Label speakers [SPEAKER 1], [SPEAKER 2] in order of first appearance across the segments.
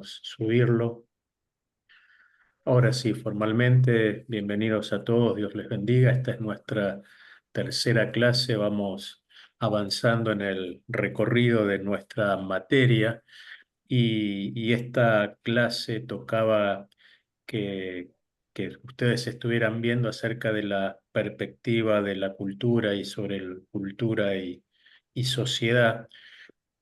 [SPEAKER 1] subirlo. Ahora sí, formalmente, bienvenidos a todos, Dios les bendiga. Esta es nuestra tercera clase, vamos avanzando en el recorrido de nuestra materia y esta clase tocaba que, que ustedes estuvieran viendo acerca de la perspectiva de la cultura y sobre cultura y sociedad.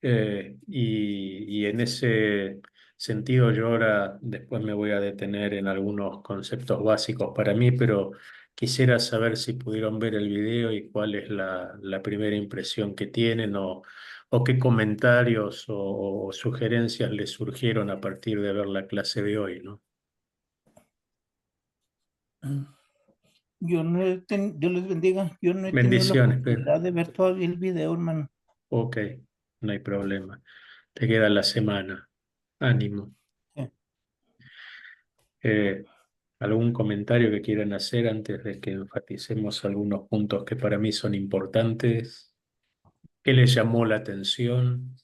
[SPEAKER 1] Y en ese sentido yo ahora después me voy a detener en algunos conceptos básicos para mí, pero quisiera saber si pudieron ver el video y cuál es la primera impresión que tienen o qué comentarios o sugerencias les surgieron a partir de ver la clase de hoy, ¿no?
[SPEAKER 2] Dios les bendiga. Yo no he tenido la
[SPEAKER 1] Bendiciones, Pedro.
[SPEAKER 2] oportunidad de ver todavía el video, hermano.
[SPEAKER 1] Ok, no hay problema. Te queda la semana. Ánimo.
[SPEAKER 2] Sí.
[SPEAKER 1] Eh, ¿Algún comentario que quieran hacer antes de que enfaticemos algunos puntos que para mí son importantes? ¿Qué les llamó la atención?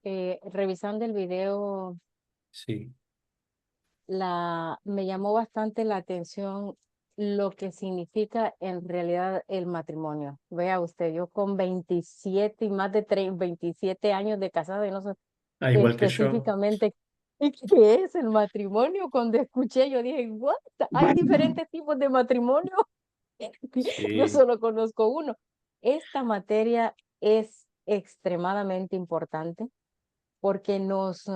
[SPEAKER 3] Revisando el video,
[SPEAKER 1] Sí,
[SPEAKER 3] me llamó bastante la atención lo que significa en realidad el matrimonio. Vea usted, yo con 27 y más de 27 años de casada, y no sé
[SPEAKER 1] igual que yo.
[SPEAKER 3] específicamente qué es el matrimonio. Cuando escuché, yo dije, ¿what? Hay diferentes tipos de matrimonio. Yo
[SPEAKER 1] Sí.
[SPEAKER 3] solo conozco uno. Esta materia es extremadamente importante porque nos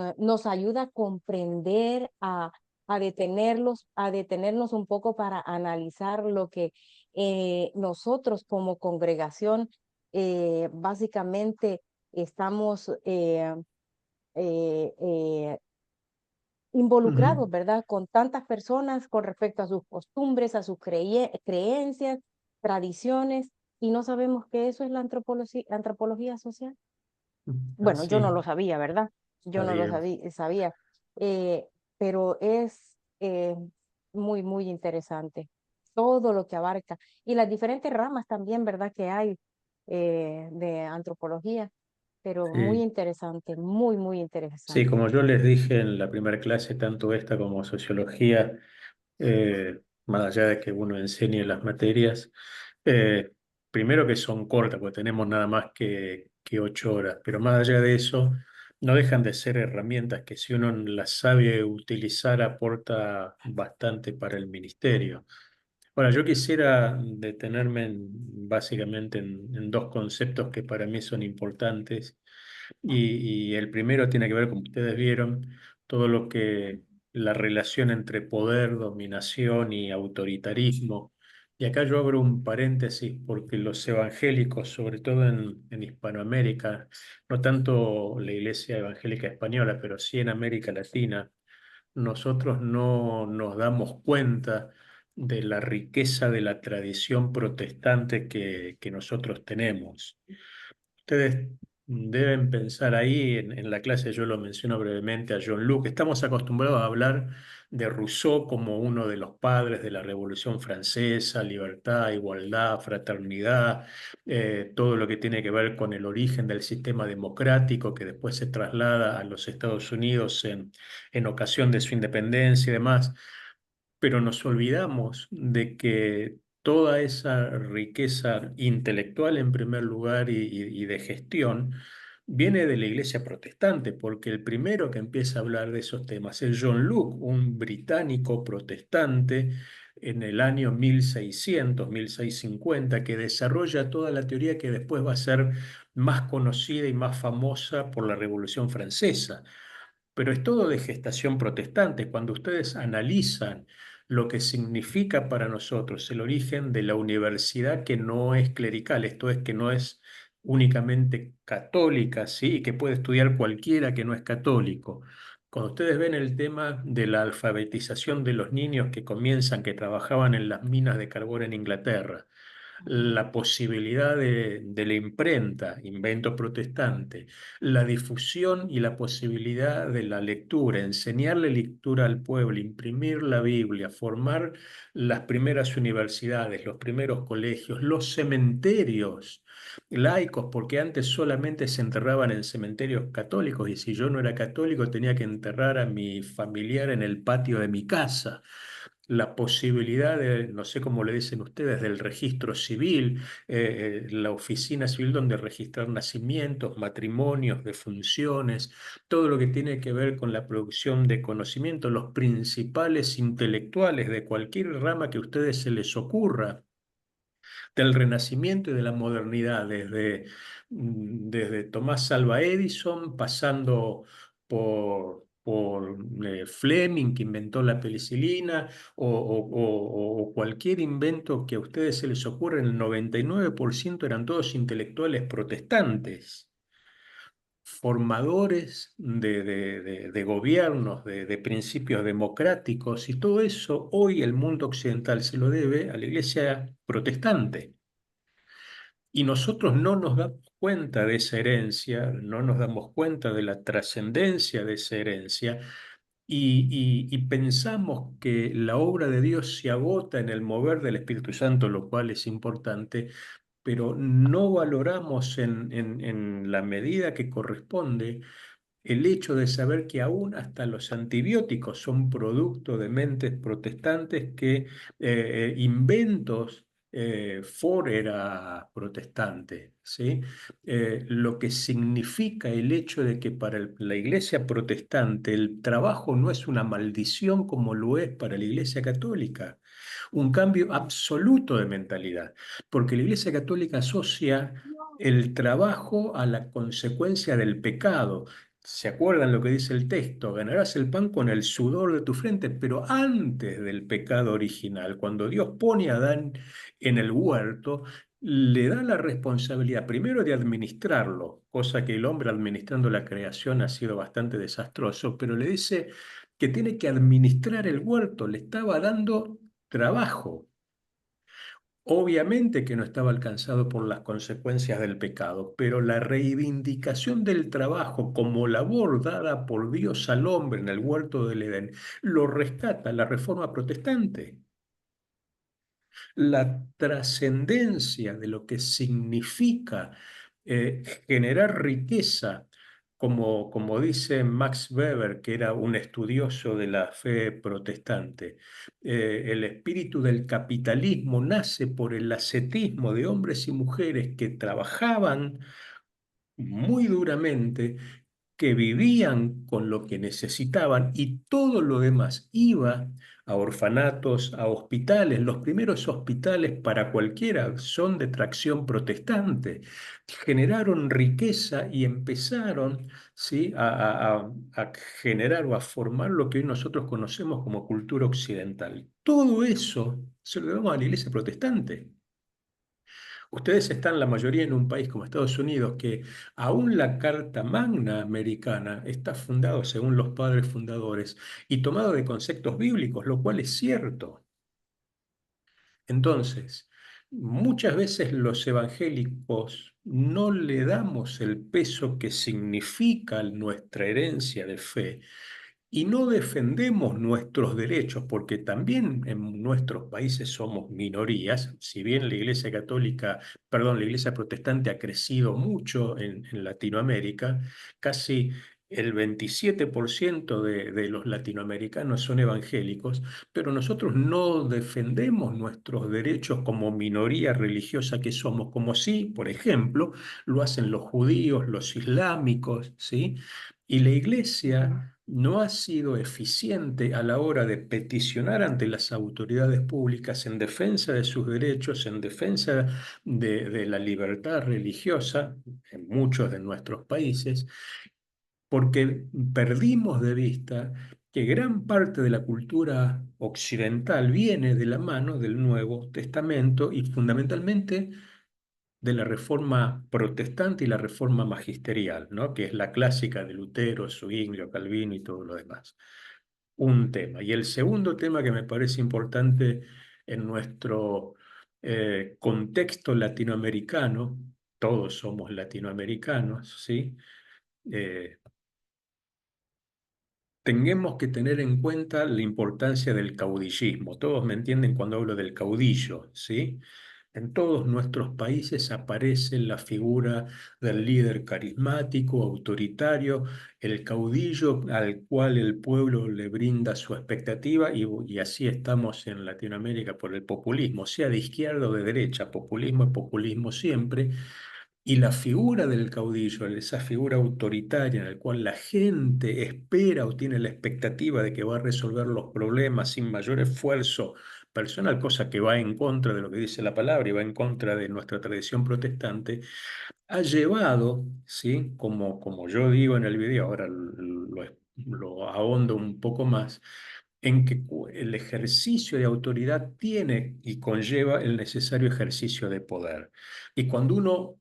[SPEAKER 3] ayuda a comprender, a detenernos un poco para analizar lo que nosotros como congregación básicamente estamos eh, eh,
[SPEAKER 1] Ujú.
[SPEAKER 3] involucrados, ¿verdad? Con tantas personas con respecto a sus costumbres, a sus creencias, tradiciones, y no sabemos que eso es la antropología social. Bueno, yo no
[SPEAKER 1] Así,
[SPEAKER 3] lo sabía, ¿verdad? Yo
[SPEAKER 1] está
[SPEAKER 3] no lo
[SPEAKER 1] bien.
[SPEAKER 3] sabía, eh, pero es muy interesante todo lo que abarca y las diferentes ramas también, ¿verdad? Que hay de antropología, pero muy
[SPEAKER 1] Sí.
[SPEAKER 3] interesante, muy
[SPEAKER 1] Sí,
[SPEAKER 3] interesante.
[SPEAKER 1] como yo les dije en la primera clase, tanto esta como sociología, más allá de que uno enseñe las materias, eh, primero que son cortas, porque tenemos nada más que 8 horas, pero más allá de eso, no dejan de ser herramientas que si uno las sabe utilizar aporta bastante para el ministerio. Ahora, yo quisiera detenerme básicamente en dos conceptos que para mí son importantes y el primero tiene que ver, como ustedes vieron, todo lo que la relación entre poder, dominación y autoritarismo. Y acá yo abro un paréntesis porque los evangélicos, sobre todo en Hispanoamérica, no tanto la Iglesia Evangélica Española, pero sí en América Latina, nosotros no nos damos cuenta de la riqueza de la tradición protestante que nosotros tenemos. Ustedes deben pensar ahí, en la clase yo lo menciono brevemente a John Locke. Estamos acostumbrados a hablar de Rousseau como uno de los padres de la Revolución Francesa, libertad, igualdad, fraternidad, todo lo que tiene que ver con el origen del sistema democrático que después se traslada a los Estados Unidos en ocasión de su independencia y demás, pero nos olvidamos de que toda esa riqueza intelectual en primer lugar y de gestión viene de la iglesia protestante, porque el primero que empieza a hablar de esos temas es John Locke, un británico protestante en el año 1600, 1650, que desarrolla toda la teoría que después va a ser más conocida y más famosa por la Revolución Francesa, pero es todo de gestación protestante. Cuando ustedes analizan lo que significa para nosotros el origen de la universidad que no es clerical, esto es que no es únicamente católica, ¿sí? Y que puede estudiar cualquiera que no es católico. Cuando ustedes ven el tema de la alfabetización de los niños que comienzan, que trabajaban en las minas de carbón en Inglaterra, la posibilidad de la imprenta, invento protestante, la difusión y la posibilidad de la lectura, enseñarle lectura al pueblo, imprimir la Biblia, formar las primeras universidades, los primeros colegios, los cementerios laicos, porque antes solamente se enterraban en cementerios católicos y si yo no era católico tenía que enterrar a mi familiar en el patio de mi casa. La posibilidad de, no sé cómo le dicen ustedes, del registro civil, la oficina civil donde registrar nacimientos, matrimonios, defunciones, todo lo que tiene que ver con la producción de conocimiento, los principales intelectuales de cualquier rama que a ustedes se les ocurra del Renacimiento y de la modernidad, desde Tomás Alva Edison, pasando por Fleming, que inventó la penicilina, o cualquier invento que a ustedes se les ocurra, el 99% eran todos intelectuales protestantes, formadores de gobiernos, de principios democráticos, y todo eso hoy el mundo occidental se lo debe a la Iglesia protestante. Y nosotros no nos damos cuenta de esa herencia, no nos damos cuenta de la trascendencia de esa herencia y pensamos que la obra de Dios se agota en el mover del Espíritu Santo, lo cual es importante, pero no valoramos en la medida que corresponde el hecho de saber que aún hasta los antibióticos son producto de mentes protestantes que inventos, Ford era protestante, ¿sí? Lo que significa el hecho de que para la iglesia protestante el trabajo no es una maldición como lo es para la iglesia católica. Un cambio absoluto de mentalidad, porque la iglesia católica asocia el trabajo a la consecuencia del pecado. ¿Se acuerdan lo que dice el texto? Ganarás el pan con el sudor de tu frente, pero antes del pecado original, cuando Dios pone a Adán en el huerto, le da la responsabilidad primero de administrarlo, cosa que el hombre administrando la creación ha sido bastante desastroso, pero le dice que tiene que administrar el huerto, le estaba dando trabajo. Obviamente que no estaba alcanzado por las consecuencias del pecado, pero la reivindicación del trabajo como labor dada por Dios al hombre en el huerto del Edén lo rescata la Reforma Protestante. La trascendencia de lo que significa generar riqueza, como dice Max Weber, que era un estudioso de la fe protestante. El espíritu del capitalismo nace por el ascetismo de hombres y mujeres que trabajaban muy duramente, que vivían con lo que necesitaban y todo lo demás iba a orfanatos, a hospitales. Los primeros hospitales para cualquiera son de tracción protestante. Generaron riqueza y empezaron, ¿sí?, a generar o a formar lo que hoy nosotros conocemos como cultura occidental. Todo eso se lo debemos a la iglesia protestante. Ustedes están la mayoría en un país como Estados Unidos, que aún la Carta Magna americana está fundado según los padres fundadores y tomado de conceptos bíblicos, lo cual es cierto. Entonces, muchas veces los evangélicos no le damos el peso que significa nuestra herencia de fe y no defendemos nuestros derechos, porque también en nuestros países somos minorías, si bien la Iglesia Católica, perdón, la Iglesia Protestante ha crecido mucho en Latinoamérica, casi el 27% de los latinoamericanos son evangélicos, pero nosotros no defendemos nuestros derechos como minoría religiosa que somos, como si, por ejemplo, lo hacen los judíos, los islámicos, ¿sí? Y la Iglesia no ha sido eficiente a la hora de peticionar ante las autoridades públicas en defensa de sus derechos, en defensa de la libertad religiosa en muchos de nuestros países, porque perdimos de vista que gran parte de la cultura occidental viene de la mano del Nuevo Testamento y fundamentalmente de la reforma protestante y la reforma magisterial, ¿no?, que es la clásica de Lutero, Zwinglio, Calvino y todo lo demás. Un tema. Y el segundo tema que me parece importante en nuestro contexto latinoamericano, todos somos latinoamericanos, ¿sí? Eh, Tenemos que tener en cuenta la importancia del caudillismo. Todos me entienden cuando hablo del caudillo, ¿sí? En todos nuestros países aparece la figura del líder carismático, autoritario, el caudillo al cual el pueblo le brinda su expectativa y así estamos en Latinoamérica por el populismo, sea de izquierda o de derecha, populismo es populismo siempre. Y la figura del caudillo, esa figura autoritaria en la cual la gente espera o tiene la expectativa de que va a resolver los problemas sin mayor esfuerzo personal, cosa que va en contra de lo que dice la palabra y va en contra de nuestra tradición protestante, ha llevado, ¿sí? Como yo digo en el video, ahora lo ahondo un poco más, en que el ejercicio de autoridad tiene y conlleva el necesario ejercicio de poder. Y cuando uno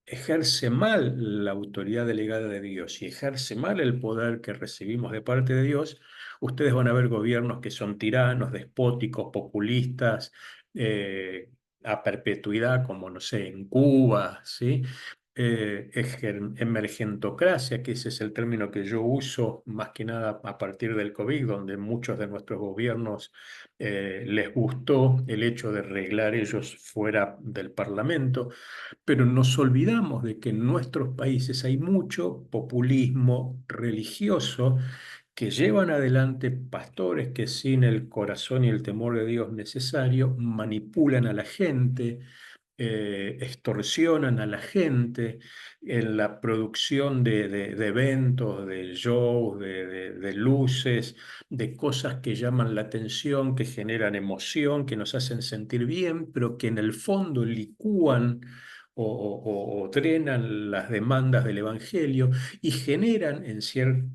[SPEAKER 1] ejerce mal la autoridad delegada de Dios y ejerce mal el poder que recibimos de parte de Dios, ustedes van a ver gobiernos que son tiranos, despóticos, populistas, a perpetuidad, como no sé, en Cuba, ¿sí? Emergentocracia, que ese es el término que yo uso más que nada a partir del COVID, donde muchos de nuestros gobiernos les gustó el hecho de arreglar ellos fuera del Parlamento, pero nos olvidamos de que en nuestros países hay mucho populismo religioso que llevan adelante pastores que sin el corazón y el temor de Dios necesario manipulan a la gente, extorsionan a la gente en la producción de eventos, de shows, de luces, de cosas que llaman la atención, que generan emoción, que nos hacen sentir bien, pero que en el fondo licúan o drenan las demandas del Evangelio y generan en cierto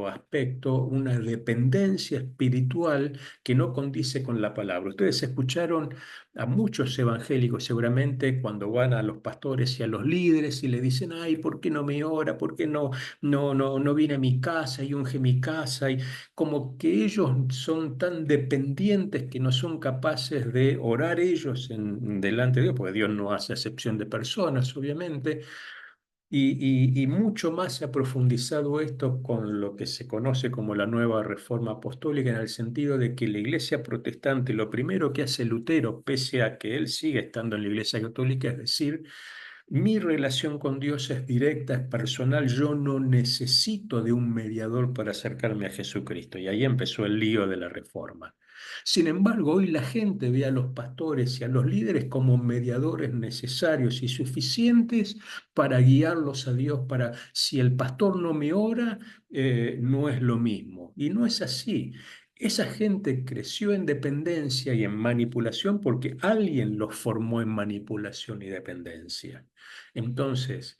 [SPEAKER 1] aspecto una dependencia espiritual que no condice con la palabra. Ustedes escucharon a muchos evangélicos seguramente cuando van a los pastores y a los líderes y le dicen, ay, ¿por qué no me ora? ¿Por qué no viene a mi casa y unge mi casa? Y como que ellos son tan dependientes que no son capaces de orar ellos delante de Dios, porque Dios no hace acepción de personas, obviamente, y mucho más se ha profundizado esto con lo que se conoce como la nueva reforma apostólica, en el sentido de que la iglesia protestante, lo primero que hace Lutero, pese a que él sigue estando en la iglesia católica, es decir, mi relación con Dios es directa, es personal, yo no necesito de un mediador para acercarme a Jesucristo. Y ahí empezó el lío de la reforma. Sin embargo, hoy la gente ve a los pastores y a los líderes como mediadores necesarios y suficientes para guiarlos a Dios, para si el pastor no me ora, no es lo mismo. Y no es así. Esa gente creció en dependencia y en manipulación porque alguien los formó en manipulación y dependencia. Entonces,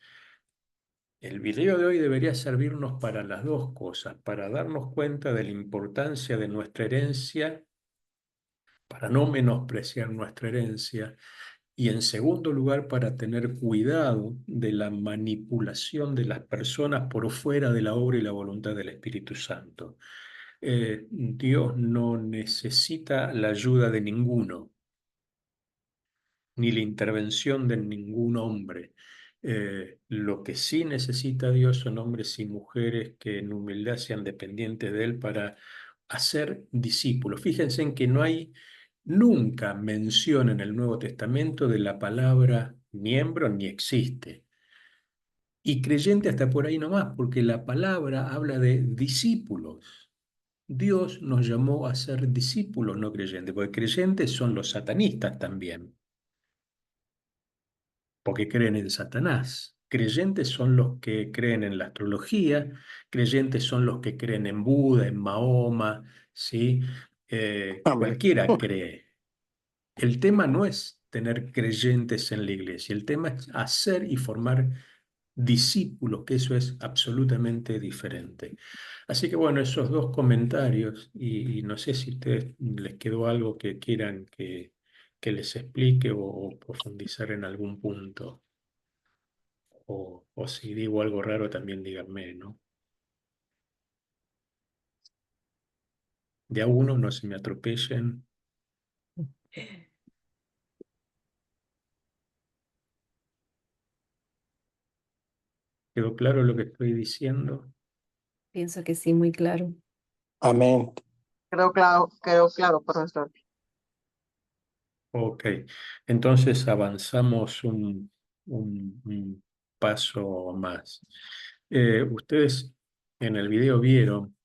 [SPEAKER 1] el video de hoy debería servirnos para las dos cosas, para darnos cuenta de la importancia de nuestra herencia, para no menospreciar nuestra herencia, y en segundo lugar, para tener cuidado de la manipulación de las personas por fuera de la obra y la voluntad del Espíritu Santo. Dios no necesita la ayuda de ninguno, ni la intervención de ningún hombre. Lo que sí necesita Dios son hombres y mujeres que en humildad sean dependientes de Él para hacer discípulos. Fíjense en que no hay nunca mención en el Nuevo Testamento de la palabra miembro, ni existe. Y creyente hasta por ahí nomás, porque la palabra habla de discípulos. Dios nos llamó a ser discípulos, no creyentes, porque creyentes son los satanistas también, porque creen en Satanás. Creyentes son los que creen en la astrología, creyentes son los que creen en Buda, en Mahoma, ¿sí?
[SPEAKER 2] Amén.
[SPEAKER 1] Cualquiera cree. El tema no es tener creyentes en la iglesia, el tema es hacer y formar discípulos, que eso es absolutamente diferente. Así que bueno, esos dos comentarios, y no sé si a ustedes les quedó algo que quieran que les explique o profundizar en algún punto, o si digo algo raro también díganme, ¿no? De a uno no se me atropellen. ¿Quedó claro lo que estoy diciendo?
[SPEAKER 4] Pienso que sí, muy claro.
[SPEAKER 5] Amén.
[SPEAKER 6] Quedó claro, profesor.
[SPEAKER 1] Ok, entonces avanzamos un paso más. Ustedes en el video vieron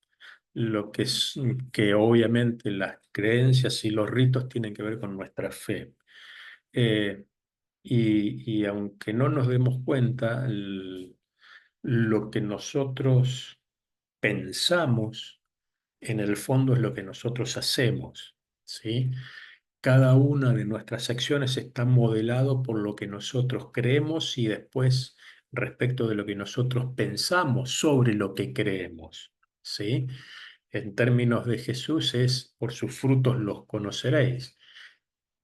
[SPEAKER 1] lo que es que obviamente las creencias y los ritos tienen que ver con nuestra fe. Eh, y aunque no nos demos cuenta, lo que nosotros pensamos, en el fondo es lo que nosotros hacemos, ¿sí? Cada una de nuestras acciones está modelado por lo que nosotros creemos y después respecto de lo que nosotros pensamos sobre lo que creemos, ¿sí? En términos de Jesús es, por sus frutos los conoceréis,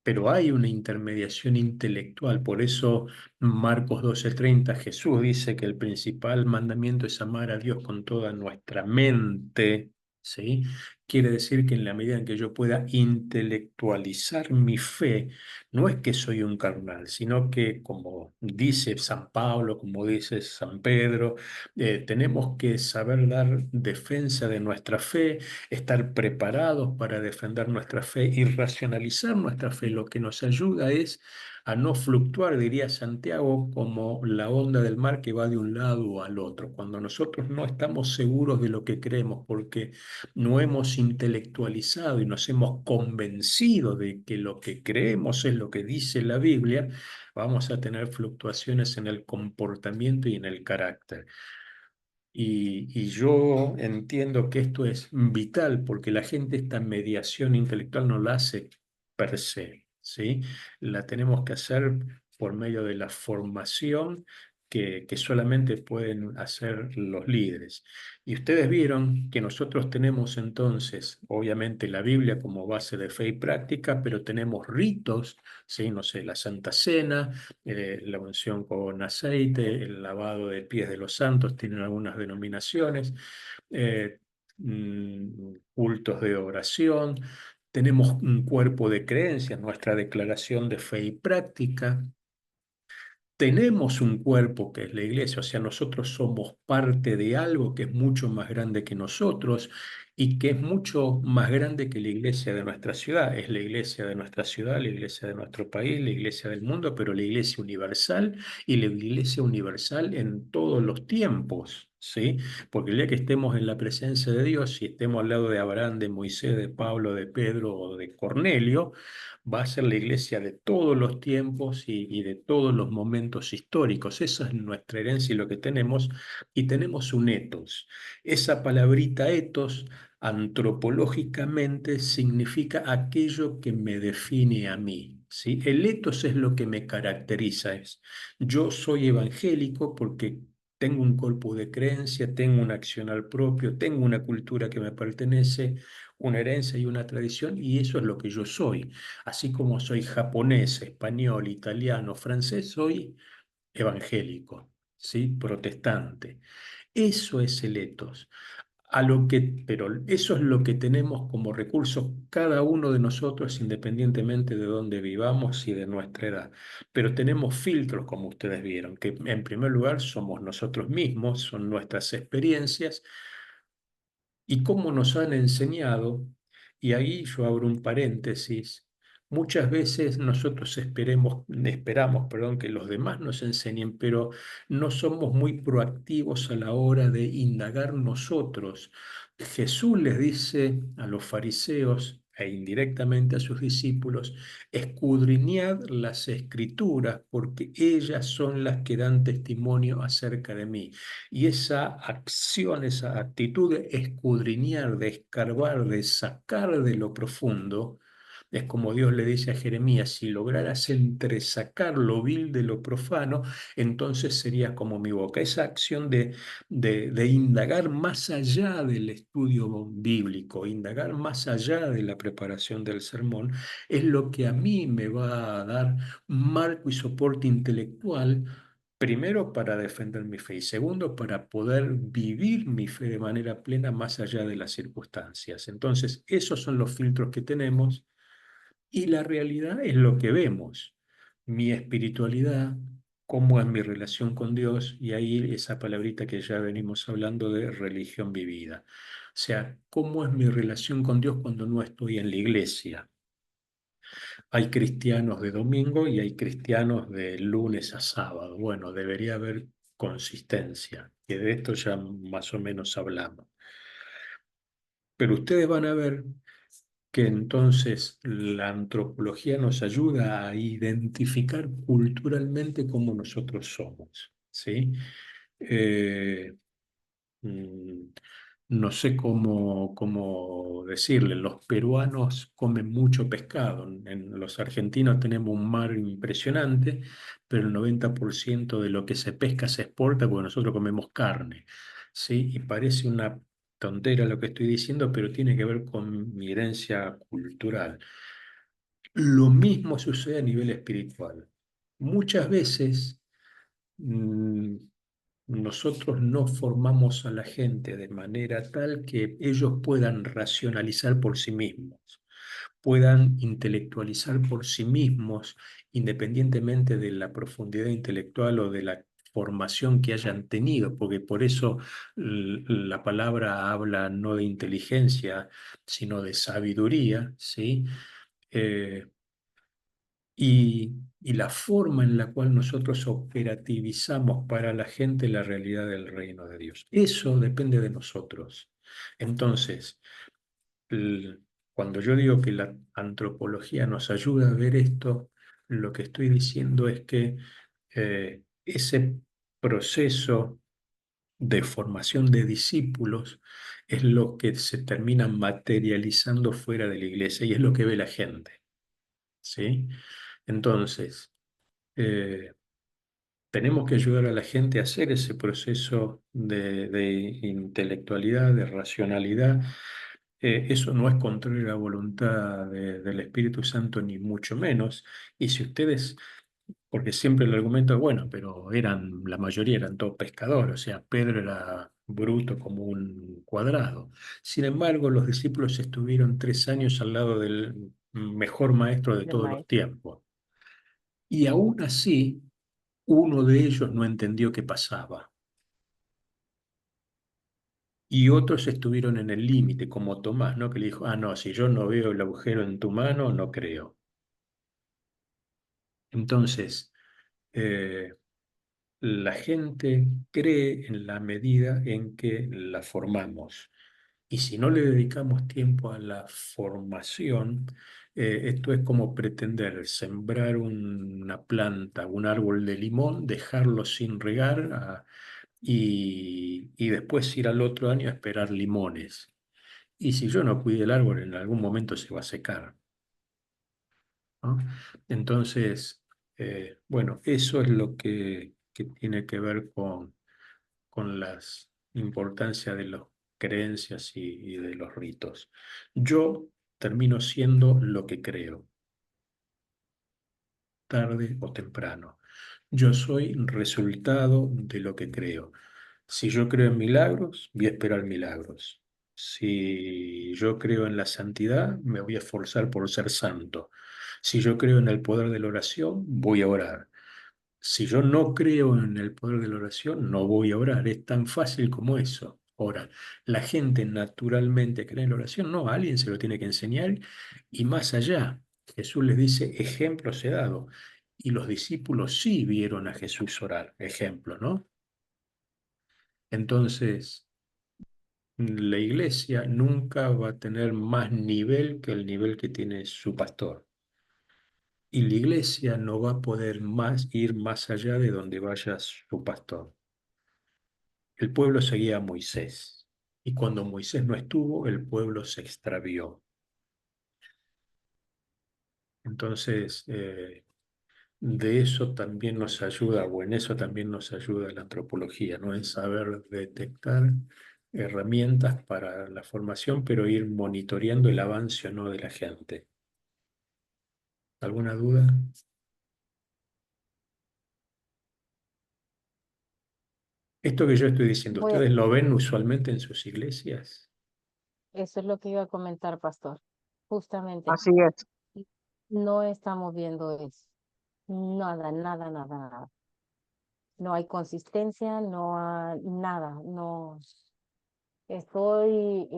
[SPEAKER 1] pero hay una intermediación intelectual. Por eso Marcos 12:30, Jesús dice que el principal mandamiento es amar a Dios con toda nuestra mente, ¿sí? Quiere decir que en la medida en que yo pueda intelectualizar mi fe, no es que soy un carnal, sino que, como dice San Pablo, como dice San Pedro, tenemos que saber dar defensa de nuestra fe, estar preparados para defender nuestra fe y racionalizar nuestra fe. Lo que nos ayuda es a no fluctuar, diría Santiago, como la onda del mar que va de un lado al otro. Cuando nosotros no estamos seguros de lo que creemos porque no hemos intelectualizado y nos hemos convencido de que lo que creemos es lo que dice la Biblia, vamos a tener fluctuaciones en el comportamiento y en el carácter. Y yo entiendo que esto es vital porque la gente esta mediación intelectual no la hace per se, ¿sí? La tenemos que hacer por medio de la formación que solamente pueden hacer los líderes. Y ustedes vieron que nosotros tenemos entonces, obviamente, la Biblia como base de fe y práctica, pero tenemos ritos, ¿sí? No sé, la Santa Cena, la unción con aceite, el lavado de pies de los santos, tienen algunas denominaciones, eh, cultos de oración, tenemos un cuerpo de creencias, nuestra declaración de fe y práctica. Tenemos un cuerpo que es la iglesia, o sea, nosotros somos parte de algo que es mucho más grande que nosotros y que es mucho más grande que la iglesia de nuestra ciudad. Es la iglesia de nuestra ciudad, la iglesia de nuestro país, la iglesia del mundo, pero la iglesia universal y la iglesia universal en todos los tiempos, ¿sí? Porque el día que estemos en la presencia de Dios y estemos al lado de Abraham, de Moisés, de Pablo, de Pedro o de Cornelio, va a ser la iglesia de todos los tiempos y de todos los momentos históricos. Esa es nuestra herencia y lo que tenemos. Y tenemos un etos. Esa palabrita etos, antropológicamente, significa aquello que me define a mí. ¿Sí? El etos es lo que me caracteriza. Yo soy evangélico porque tengo un corpus de creencia, tengo un accional propio, tengo una cultura que me pertenece, una herencia y una tradición, y eso es lo que yo soy. Así como soy japonés, español, italiano, francés, soy evangélico, ¿sí? Protestante. Eso es el etos. Pero eso es lo que tenemos como recursos cada uno de nosotros, independientemente de dónde vivamos y de nuestra edad. Pero tenemos filtros, como ustedes vieron, que en primer lugar somos nosotros mismos, son nuestras experiencias y cómo nos han enseñado, y ahí yo abro un paréntesis, muchas veces nosotros esperamos, perdón, que los demás nos enseñen, pero no somos muy proactivos a la hora de indagar nosotros. Jesús les dice a los fariseos e indirectamente a sus discípulos, escudriñad las escrituras, porque ellas son las que dan testimonio acerca de mí. Y esa acción, esa actitud de escudriñar, de escarbar, de sacar de lo profundo, es como Dios le dice a Jeremías, si lograras entresacar lo vil de lo profano, entonces serías como mi boca. Esa acción de indagar más allá del estudio bíblico, indagar más allá de la preparación del sermón, es lo que a mí me va a dar marco y soporte intelectual. Primero, para defender mi fe y segundo, para poder vivir mi fe de manera plena más allá de las circunstancias. Entonces, esos son los filtros que tenemos y la realidad es lo que vemos. Mi espiritualidad cómo es mi relación con Dios, y ahí esa palabrita que ya venimos hablando de religión vivida. O sea, cómo es mi relación con Dios cuando no estoy en la iglesia. Hay cristianos de domingo y hay cristianos de lunes a sábado. Bueno, debería haber consistencia, que de esto ya más o menos hablamos. Pero ustedes van a ver que entonces la antropología nos ayuda a identificar culturalmente cómo nosotros somos, ¿sí? Eh, mm, no sé cómo decirle, los peruanos comen mucho pescado, los argentinos tenemos un mar impresionante, pero el 90% de lo que se pesca se exporta porque nosotros comemos carne, ¿sí? Y parece una tontera lo que estoy diciendo, pero tiene que ver con mi herencia cultural. Lo mismo sucede a nivel espiritual. Muchas veces mm, nosotros no formamos a la gente de manera tal que ellos puedan racionalizar por sí mismos, puedan intelectualizar por sí mismos, independientemente de la profundidad intelectual o de la formación que hayan tenido, porque por eso la palabra habla no de inteligencia, sino de sabiduría, ¿sí? Eh, y la forma en la cual nosotros operativizamos para la gente la realidad del reino de Dios. Eso depende de nosotros. Entonces, cuando yo digo que la antropología nos ayuda a ver esto, lo que estoy diciendo es que ese proceso de formación de discípulos es lo que se termina materializando fuera de la iglesia y es lo que ve la gente, ¿sí? Entonces, eh, tenemos que ayudar a la gente a hacer ese proceso de intelectualidad, de racionalidad. Eso no es contrario a la voluntad del Espíritu Santo, ni mucho menos. Y si ustedes, porque siempre el argumento es, bueno, pero la mayoría eran todos pescadores, o sea, Pedro era bruto como un cuadrado. Sin embargo, los discípulos estuvieron 3 años al lado del mejor maestro de
[SPEAKER 3] del
[SPEAKER 1] todos los
[SPEAKER 3] maestro.
[SPEAKER 1] tiempos. Y aún así, uno de ellos no entendió qué pasaba. Y otros estuvieron en el límite, como Tomás, ¿no? Que le dijo, ah, no, si yo no veo el agujero en tu mano, no creo. Entonces, eh, la gente cree en la medida en que la formamos. Y si no le dedicamos tiempo a la formación, esto es como pretender sembrar una planta, un árbol de limón, dejarlo sin regar y después ir al otro año a esperar limones. Y si yo no cuide el árbol, en algún momento se va a secar, ¿no? Entonces, bueno, eso es lo que tiene que ver con las importancias de las creencias y de los ritos. Yo termino siendo lo que creo, tarde o temprano. Yo soy resultado de lo que creo. Si yo creo en milagros, voy a esperar milagros. Si yo creo en la santidad, me voy a esforzar por ser santo. Si yo creo en el poder de la oración, voy a orar. Si yo no creo en el poder de la oración, no voy a orar. Es tan fácil como eso. Ahora, la gente naturalmente cree en la oración, no, alguien se lo tiene que enseñar y más allá, Jesús les dice, ejemplos he dado. Y los discípulos sí vieron a Jesús orar, ejemplo, ¿no? Entonces, la iglesia nunca va a tener más nivel que el nivel que tiene su pastor. Y la iglesia no va a poder ir más allá de donde vaya su pastor. El pueblo seguía a Moisés. Y cuando Moisés no estuvo, el pueblo se extravió. Entonces, de eso también nos ayuda, o en eso también nos ayuda la antropología, ¿no? En saber detectar herramientas para la formación, pero ir monitoreando el avance o no de la gente. ¿Alguna duda? Esto que yo estoy diciendo,
[SPEAKER 3] Voy a-
[SPEAKER 1] ¿ustedes lo ven usualmente en sus iglesias?
[SPEAKER 3] Eso es lo que iba a comentar, pastor. Justamente,
[SPEAKER 6] Así es.
[SPEAKER 3] no estamos viendo eso. Nada, nada, nada, nada. no hay consistencia, no hay nada, no estoy,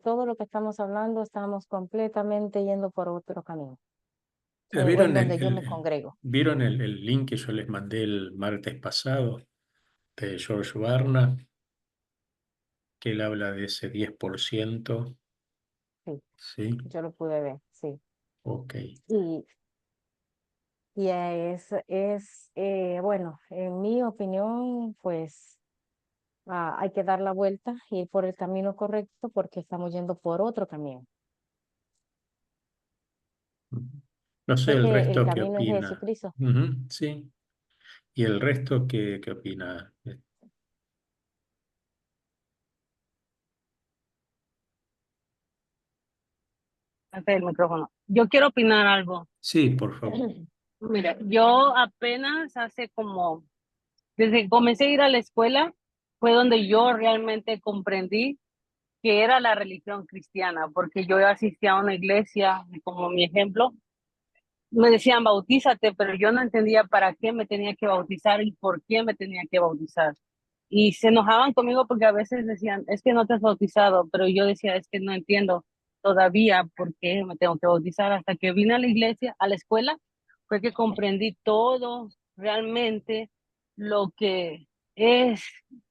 [SPEAKER 3] todo lo que estamos hablando, estamos completamente yendo por otro camino, o en
[SPEAKER 1] ¿Vieron
[SPEAKER 3] donde yo me congrego.
[SPEAKER 1] ¿vieron el link que yo les mandé el martes pasado de George Barna, que él habla de ese 10%?
[SPEAKER 3] Sí,
[SPEAKER 1] Sí,
[SPEAKER 3] yo lo pude ver, sí.
[SPEAKER 1] ok.
[SPEAKER 3] Y, bueno, en mi opinión, pues hay que dar la vuelta y ir por el camino correcto porque estamos yendo por otro camino.
[SPEAKER 1] No sé
[SPEAKER 3] Sé
[SPEAKER 1] el
[SPEAKER 3] que el
[SPEAKER 1] resto qué
[SPEAKER 3] camino es
[SPEAKER 1] opina.
[SPEAKER 3] Jesucristo.
[SPEAKER 1] Ujú, sí. ¿Y el resto qué opina?
[SPEAKER 5] Ante el micrófono. Yo quiero opinar algo.
[SPEAKER 1] Sí, por favor.
[SPEAKER 5] Mira, yo apenas hace como, desde que comencé a ir a la escuela, fue donde yo realmente comprendí que era la religión cristiana, porque yo asistía a una iglesia, como mi ejemplo, me decían bautízate, pero yo no entendía para qué me tenía que bautizar y por qué me tenía que bautizar. Y se enojaban conmigo porque a veces decían, es que no te has bautizado, pero yo decía, es que no entiendo todavía por qué me tengo que bautizar. Hasta que vine a la iglesia, a la escuela, fue que comprendí todo realmente lo que es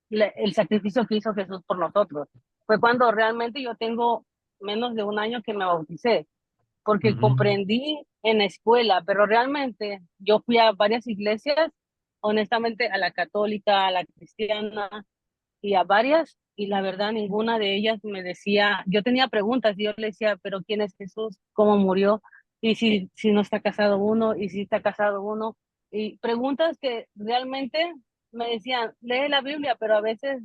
[SPEAKER 5] el sacrificio que hizo Jesús por nosotros. Fue cuando realmente yo tengo menos de un año que me bauticé porque
[SPEAKER 1] Ujú,
[SPEAKER 5] comprendí en la escuela, pero realmente yo fui a varias iglesias, honestamente a la católica, a la cristiana y a varias, y la verdad ninguna de ellas me decía, yo tenía preguntas y yo le decía, pero ¿quién es Jesús? ¿Cómo murió? Y si no está casado uno, y si está casado uno, y preguntas que realmente me decían, lee la Biblia, pero a veces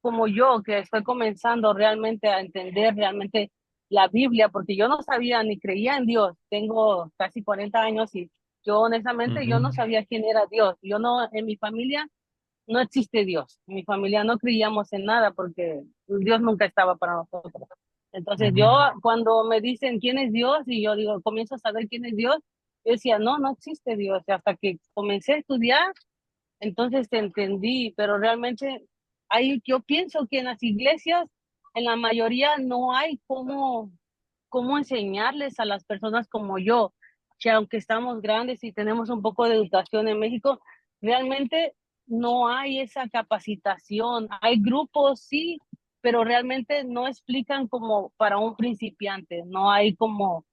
[SPEAKER 5] como yo, que estoy comenzando realmente a entender realmente la Biblia, porque yo no sabía ni creía en Dios. Tengo casi 40 años y yo honestamente yo no
[SPEAKER 1] ujú,
[SPEAKER 5] sabía quién era Dios. Yo no, en mi familia no existe Dios. En mi familia no creíamos en nada porque Dios nunca estaba para nosotros. Entonces
[SPEAKER 1] ujú,
[SPEAKER 5] yo cuando me dicen quién es Dios y yo digo, comienzo a saber quién es Dios, yo decía, no, no existe Dios. Y hasta que comencé a estudiar, entonces te entendí, pero realmente yo pienso que en las iglesias, en la mayoría no hay cómo enseñarles a las personas como yo, que aunque estamos grandes y tenemos un poco de educación en México, realmente no hay esa capacitación. Hay grupos, sí, pero realmente no explican como para un principiante, no hay como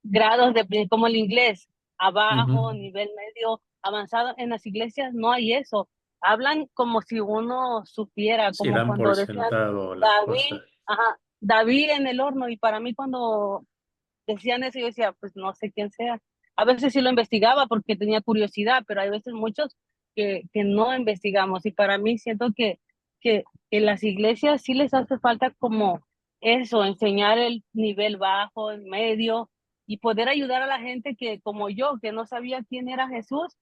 [SPEAKER 5] grados como el inglés,
[SPEAKER 1] ujú.
[SPEAKER 5] abajo, nivel medio, avanzado. En las iglesias no hay eso. Hablan como si uno supiera,
[SPEAKER 1] Sí,
[SPEAKER 5] como
[SPEAKER 1] dan por
[SPEAKER 5] cuando decían
[SPEAKER 1] sentado las cosas.
[SPEAKER 5] David, ajá, David en el horno. Y para mí cuando decían eso, yo decía, pues no sé quién sea. A veces sí lo investigaba porque tenía curiosidad, pero hay veces muchos que no investigamos. Y para mí siento que en las iglesias sí les hace falta como eso, enseñar el nivel bajo, el medio, y poder ayudar a la gente que, como yo, que no sabía quién era Jesús.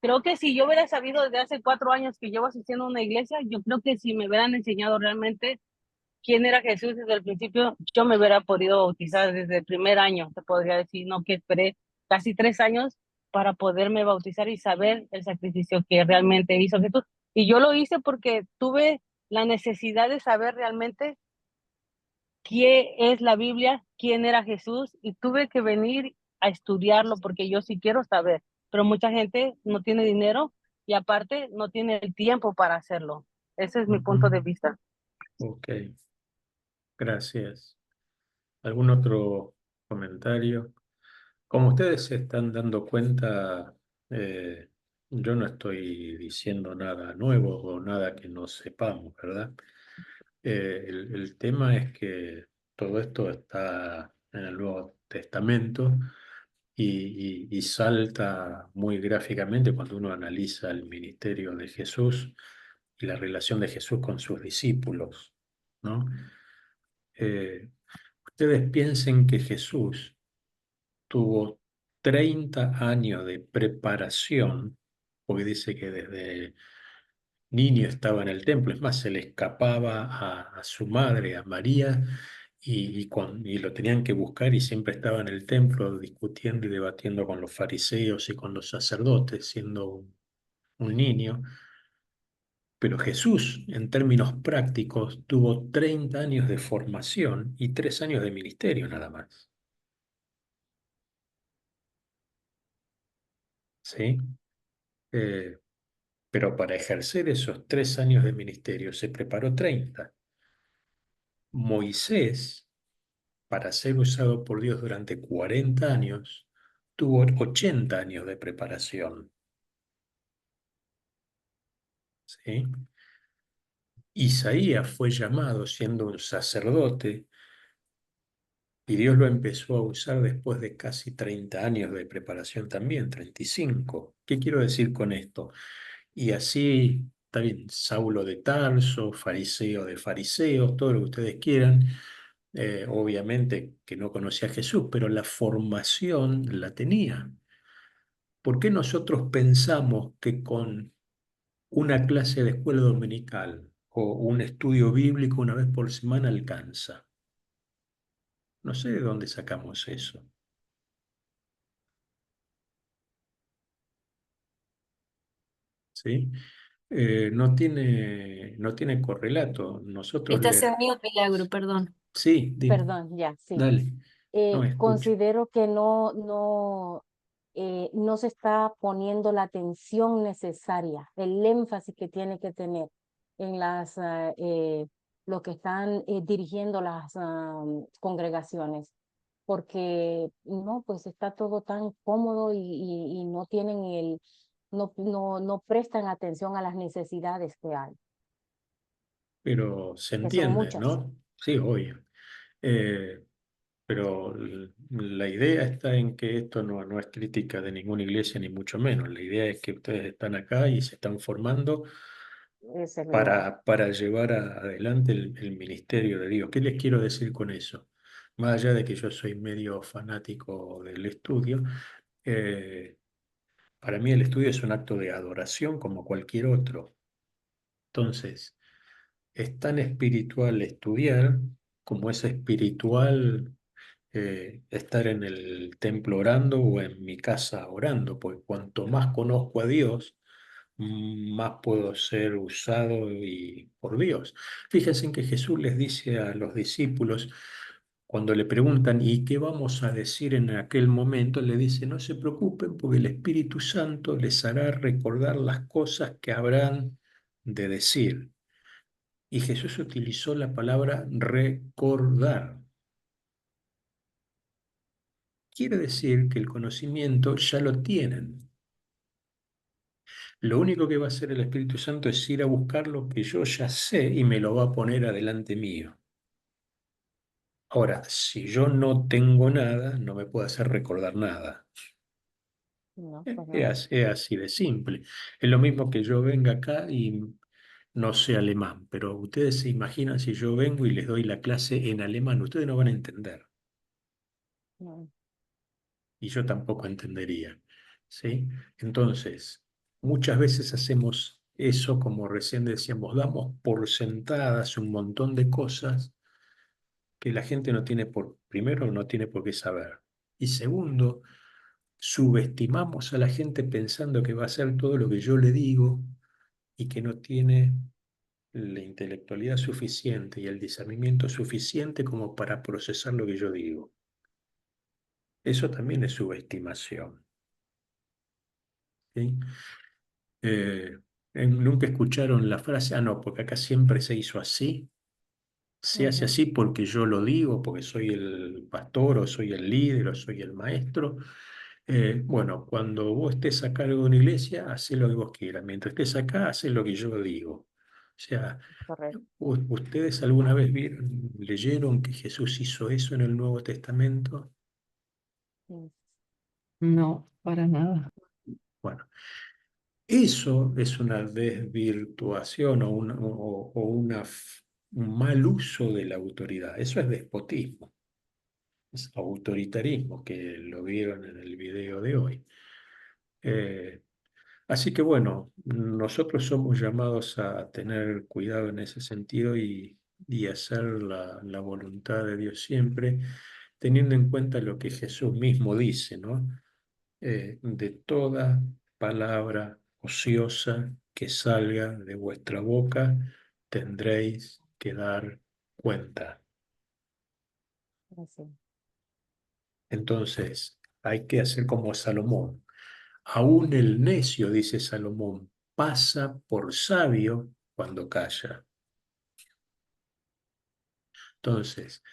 [SPEAKER 5] Creo que si yo hubiera sabido desde hace 4 años que llevo asistiendo a una iglesia, yo creo que si me hubieran enseñado realmente quién era Jesús desde el principio, yo me hubiera podido bautizar desde el primer año, te podría decir, no que esperé casi 3 años para poderme bautizar y saber el sacrificio que realmente hizo Jesús. Y yo lo hice porque tuve la necesidad de saber realmente qué es la Biblia, quién era Jesús, y tuve que venir a estudiarlo porque yo sí quiero saber, pero mucha gente no tiene dinero y aparte no tiene el tiempo para hacerlo. Ese es mi punto de
[SPEAKER 1] Ujú,
[SPEAKER 5] vista.
[SPEAKER 1] ok, gracias. ¿Algún otro comentario? Como ustedes se están dando cuenta, eh, yo no estoy diciendo nada nuevo o nada que no sepamos, ¿verdad? El tema es que todo esto está en el Nuevo Testamento y salta muy gráficamente cuando uno analiza el ministerio de Jesús y la relación de Jesús con sus discípulos, ¿no? Ustedes piensen que Jesús tuvo 30 años de preparación, porque dice que desde niño estaba en el templo, es más, se le escapaba a su madre, a María, y lo tenían que buscar y siempre estaba en el templo discutiendo y debatiendo con los fariseos y con los sacerdotes, siendo un niño. Pero Jesús, en términos prácticos, tuvo 30 años de formación y 3 años de ministerio nada más. ¿Sí? Eh, pero para ejercer esos 3 años de ministerio se preparó 30. Moisés, para ser usado por Dios durante 40 años, tuvo 80 años de preparación. ¿Sí? Isaías fue llamado siendo un sacerdote y Dios lo empezó a usar después de casi 30 años de preparación también, 35. ¿Qué quiero decir con esto? Y así, está bien, Saulo de Tarso, fariseo de fariseos, todo lo que ustedes quieran, obviamente que no conocía a Jesús, pero la formación la tenía. ¿Por qué nosotros pensamos que con una clase de escuela dominical o un estudio bíblico una vez por semana alcanza? No sé de dónde sacamos eso. ¿Sí? No tiene correlato. Nosotros
[SPEAKER 4] Estás
[SPEAKER 1] le...
[SPEAKER 4] en mute, Milagro, perdón.
[SPEAKER 1] Sí, dime,
[SPEAKER 3] Perdón, ya, sí.
[SPEAKER 1] dale, no escucho.
[SPEAKER 3] Considero que no se está poniendo la atención necesaria, el énfasis que tiene que tener en los que están dirigiendo las congregaciones, porque no, pues está todo tan cómodo y no tienen no prestan atención a las necesidades que hay,
[SPEAKER 1] Pero se
[SPEAKER 3] que son
[SPEAKER 1] entiende,
[SPEAKER 3] muchas.
[SPEAKER 1] ¿no? Sí, obvio. Eh, pero la idea está en que esto no es crítica de ninguna iglesia, ni mucho menos. La idea es que ustedes están acá y se están formando
[SPEAKER 3] Esa es la idea.
[SPEAKER 1] para llevar adelante el ministerio de Dios. ¿Qué les quiero decir con eso? Más allá de que yo soy medio fanático del estudio, eh, para mí el estudio es un acto de adoración como cualquier otro. Entonces, es tan espiritual estudiar como es espiritual estar en el templo orando o en mi casa orando, porque cuanto más conozco a Dios, más puedo ser usado por Dios. Fíjense en que Jesús les dice a los discípulos, cuando le preguntan, ¿y qué vamos a decir en aquel momento? Le dice, no se preocupen porque el Espíritu Santo les hará recordar las cosas que habrán de decir. Y Jesús utilizó la palabra recordar. Quiere decir que el conocimiento ya lo tienen. Lo único que va a hacer el Espíritu Santo es ir a buscar lo que yo ya sé y me lo va a poner adelante mío. Ahora, si yo no tengo nada, no me puede hacer recordar nada.
[SPEAKER 3] No,
[SPEAKER 1] Es
[SPEAKER 3] pues
[SPEAKER 1] es
[SPEAKER 3] no.
[SPEAKER 1] así es así de simple. Es lo mismo que yo venga acá y no sé alemán, pero ustedes se imaginan si yo vengo y les doy la clase en alemán, ustedes no van a entender
[SPEAKER 3] No.
[SPEAKER 1] y yo tampoco entendería. ¿Sí? Entonces, muchas veces hacemos eso, como recién decíamos, damos por sentadas un montón de cosas que la gente no tiene primero, no tiene por qué saber. Y segundo, subestimamos a la gente pensando que va a hacer todo lo que yo le digo y que no tiene la intelectualidad suficiente y el discernimiento suficiente como para procesar lo que yo digo. Eso también es subestimación. ¿Sí? Eh, Nunca escucharon la frase, no, porque acá siempre se hizo así. Se hace
[SPEAKER 3] Ujú,
[SPEAKER 1] así porque yo lo digo, porque soy el pastor o soy el líder o soy el maestro. Bueno, cuando vos estés a cargo de una iglesia, haz lo que vos quieras. Mientras estés acá, haz lo que yo digo. O sea,
[SPEAKER 3] correcto.
[SPEAKER 1] ¿ustedes alguna vez leyeron que Jesús hizo eso en el Nuevo Testamento?
[SPEAKER 3] Sí.
[SPEAKER 4] No, para nada.
[SPEAKER 1] Bueno, eso es una desvirtuación o un mal uso de la autoridad. Eso es despotismo, es autoritarismo, que lo vieron en el video de hoy. Eh, Así que bueno, nosotros somos llamados a tener cuidado en ese sentido y hacer la voluntad de Dios siempre, teniendo en cuenta lo que Jesús mismo dice, ¿no? De toda palabra ociosa que salga de vuestra boca, tendréis que dar cuenta.
[SPEAKER 3] Así.
[SPEAKER 1] Entonces, hay que hacer como Salomón. Aún el necio, dice Salomón, pasa por sabio cuando calla. Entonces,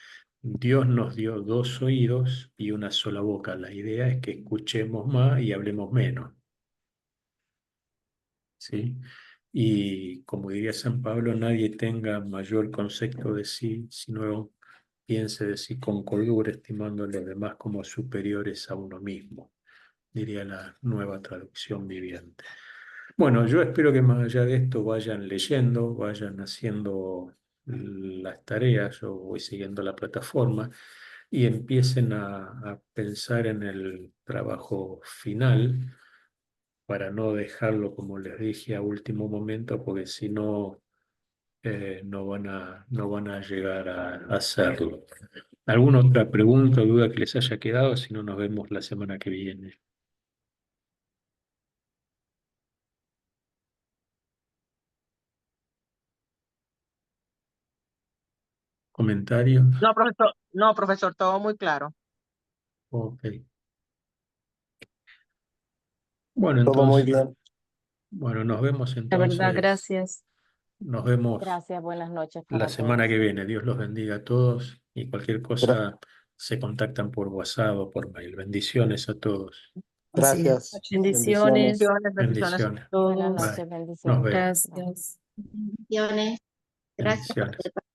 [SPEAKER 1] Dios nos dio dos oídos y una sola boca. La idea es que escuchemos más y hablemos menos, ¿sí? Y como diría San Pablo, nadie tenga mayor concepto de sí, sino piense de sí con cordura, estimando a los demás como superiores a uno mismo, diría la Nueva Traducción Viviente. Bueno, yo espero que más allá de esto vayan leyendo, vayan haciendo las tareas, yo voy siguiendo la plataforma y empiecen a pensar en el trabajo final para no dejarlo, como les dije, a último momento, porque si no, no van a llegar a hacerlo. ¿Alguna otra pregunta o duda que les haya quedado? Si no, nos vemos la semana que viene. ¿Comentarios?
[SPEAKER 6] No, profesor, todo muy claro.
[SPEAKER 1] Ok. Bueno,
[SPEAKER 7] Todo muy
[SPEAKER 1] entonces,
[SPEAKER 7] bien.
[SPEAKER 1] bueno, nos vemos
[SPEAKER 4] La verdad,
[SPEAKER 1] entonces.
[SPEAKER 4] gracias.
[SPEAKER 1] Nos vemos
[SPEAKER 3] Gracias, buenas noches
[SPEAKER 1] la
[SPEAKER 3] para
[SPEAKER 1] semana
[SPEAKER 3] todos.
[SPEAKER 1] que viene. Dios los bendiga a todos y cualquier
[SPEAKER 7] Gra-
[SPEAKER 1] cosa se contactan por WhatsApp o por mail. Bendiciones a todos.
[SPEAKER 4] Así es.
[SPEAKER 7] Gracias.
[SPEAKER 4] Bendiciones
[SPEAKER 6] Bendiciones,
[SPEAKER 4] a
[SPEAKER 6] bendiciones.
[SPEAKER 1] Bendiciones.
[SPEAKER 3] Buenas
[SPEAKER 4] todos.
[SPEAKER 3] noches,
[SPEAKER 1] Bye. Nos
[SPEAKER 3] bendiciones.
[SPEAKER 1] vemos.
[SPEAKER 3] Bye.
[SPEAKER 4] Gracias.
[SPEAKER 8] Bendiciones. Gracias por
[SPEAKER 1] Bendiciones.